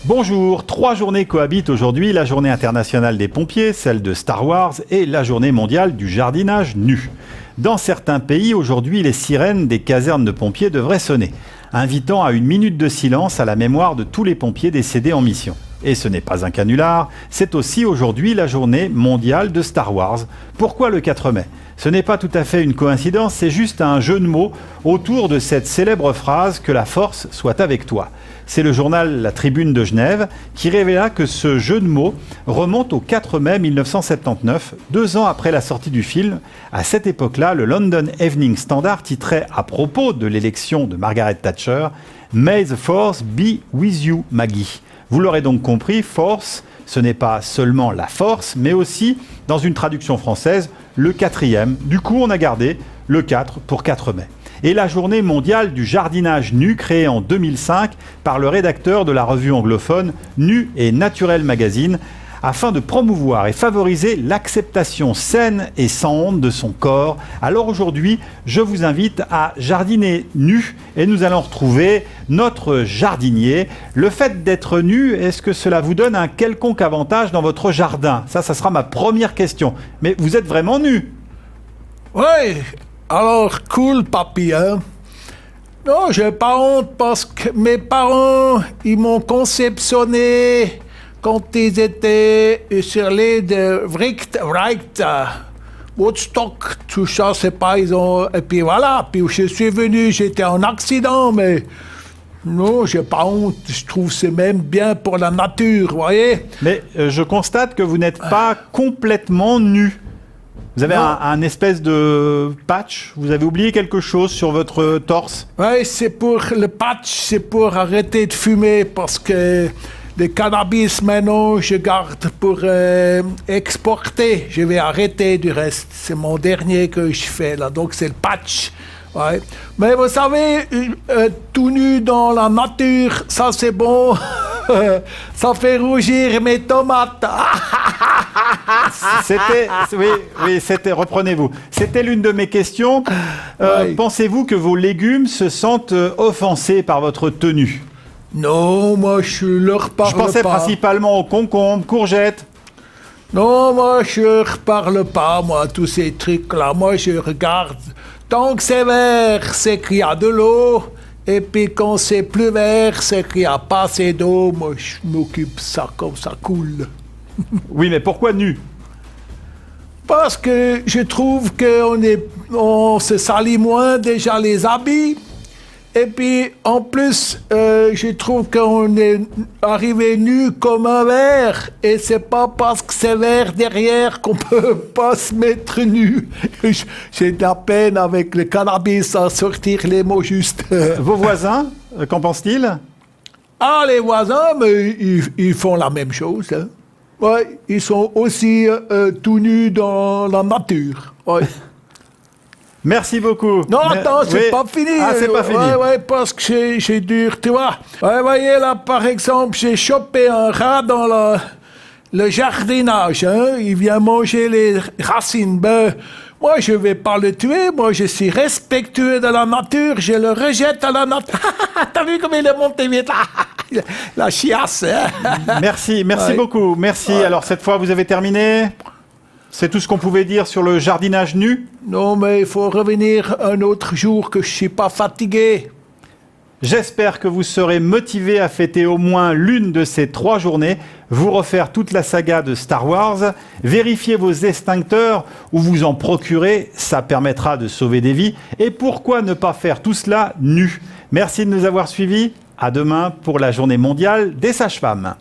Bonjour, 3 journées cohabitent aujourd'hui, la journée internationale des pompiers, celle de Star Wars et la journée mondiale du jardinage nu. Dans certains pays, aujourd'hui, les sirènes des casernes de pompiers devraient sonner, invitant à une minute de silence à la mémoire de tous les pompiers décédés en mission. Et ce n'est pas un canular, c'est aussi aujourd'hui la journée mondiale de Star Wars. Pourquoi le 4 mai ? Ce n'est pas tout à fait une coïncidence, c'est juste un jeu de mots autour de cette célèbre phrase « que la force soit avec toi ». C'est le journal La Tribune de Genève qui révéla que ce jeu de mots remonte au 4 mai 1979, 2 ans après la sortie du film. À cette époque-là, le London Evening Standard titrait à propos de l'élection de Margaret Thatcher « May the force be with you, Maggie ». Vous l'aurez donc compris, force, ce n'est pas seulement la force, mais aussi, dans une traduction française, le 4e. Du coup, on a gardé le 4 pour 4 mai. Et la journée mondiale du jardinage nu, créée en 2005 par le rédacteur de la revue anglophone Nu et Naturel Magazine, afin de promouvoir et favoriser l'acceptation saine et sans honte de son corps. Alors aujourd'hui, je vous invite à jardiner nu et nous allons retrouver notre jardinier. Le fait d'être nu, est-ce que cela vous donne un quelconque avantage dans votre jardin ? Ça sera ma première question. Mais vous êtes vraiment nu ? Oui, alors cool papy, hein. Non, j'ai pas honte parce que mes parents, ils m'ont conceptionné quand ils étaient sur l'île de Wright, Woodstock, tout ça, c'est pas, ils ont... Et puis voilà, puis je suis venu, j'étais en accident, mais non, j'ai pas honte, je trouve que c'est même bien pour la nature, vous voyez. Mais je constate que vous n'êtes pas complètement nu. Vous avez un espèce de patch, vous avez oublié quelque chose sur votre torse ? Oui, c'est pour le patch, c'est pour arrêter de fumer, parce que... Le cannabis, maintenant, je garde pour exporter. Je vais arrêter du reste. C'est mon dernier que je fais, là. Donc, c'est le patch. Ouais. Mais vous savez, tout nu dans la nature, ça, c'est bon. Ça fait rougir mes tomates. Reprenez-vous. C'était l'une de mes questions. Ouais. Pensez-vous que vos légumes se sentent offensés par votre tenue ? Non, moi, je leur parle pas. Je pensais principalement aux concombres, courgettes. Non, moi, je reparle pas, moi, tous ces trucs-là. Moi, je regarde. Tant que c'est vert, c'est qu'il y a de l'eau. Et puis, quand c'est plus vert, c'est qu'il n'y a pas assez d'eau. Moi, je m'occupe ça comme ça coule. Oui, mais pourquoi nu ? Parce que je trouve qu'on se salit moins déjà les habits. Et puis, en plus, je trouve qu'on est arrivé nu comme un verre. Et c'est pas parce que c'est vert derrière qu'on peut pas se mettre nu. J'ai de la peine avec le cannabis à sortir les mots justes. Vos voisins, qu'en pensent-ils ? Ah, les voisins, mais ils font la même chose. Hein. Ouais, ils sont aussi tout nus dans la nature. Ouais. Merci beaucoup. Non, attends, c'est pas fini. Ah, c'est pas fini. Ouais, parce que j'ai dur, tu vois. Ouais, voyez, là, par exemple, j'ai chopé un rat dans le jardinage, hein. Il vient manger les racines. Ben, moi, je vais pas le tuer. Moi, je suis respectueux de la nature. Je le rejette à la nature. T'as vu comme il est monté vite, là? La chiasse. Merci beaucoup. Merci. Ouais. Alors, cette fois, vous avez terminé ? C'est tout ce qu'on pouvait dire sur le jardinage nu ? Non, mais il faut revenir un autre jour que je suis pas fatigué. J'espère que vous serez motivé à fêter au moins l'une de ces 3 journées, vous refaire toute la saga de Star Wars, vérifier vos extincteurs ou vous en procurer, ça permettra de sauver des vies. Et pourquoi ne pas faire tout cela nu ? Merci de nous avoir suivis. À demain pour la journée mondiale des sages-femmes.